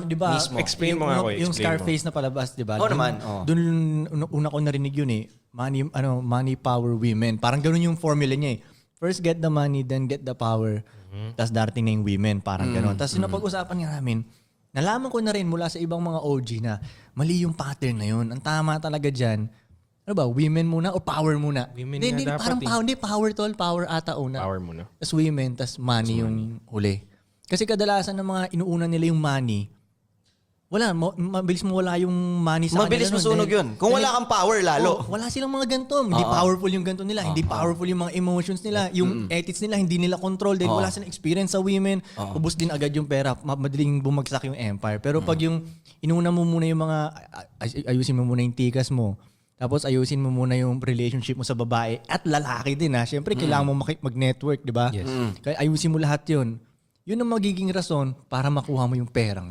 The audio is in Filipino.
Di ba? Mismo. Explain mo nga ako. Yung Scarface na palabas, di ba? Oo naman. Doon una ko narinig yun eh. Money, power, women. Parang ganun yung formula niya eh. First get the money, then get the power. Tapos darating na yung women. Parang ganun. Tapos napag-usapan nga namin, nalaman ko na rin mula sa ibang mga OG na mali yung pattern na yun. Ang tama talaga dyan, ano ba, women muna o power muna? Women Hindi, nga dapat parang eh. power tol, power ata una. Power muna. Tapos women, tapos money yung huli. Kasi kadalasan ng mga inuuna nila yung money, wala, mabilis mo wala yung money sa Mabilis kanila. masunog yun. Kung wala kang power, lalo. Wala silang mga ganito. Hindi powerful yung ganito nila. Hindi powerful yung mga emotions nila. Yung ethics nila, hindi nila control. Dahil wala silang experience sa women. Ubus din agad yung pera. Madaling bumagsak yung empire. Pero pag yung inuna mo muna yung mga, ayusin mo muna yung tikas mo. Tapos ayusin mo muna yung relationship mo sa babae at lalaki din ha. Siyempre, kailangan mo mag-network, di ba? Yes. Kaya ayusin mo lahat yun. Yun ang magiging rason para makuha mo yung perang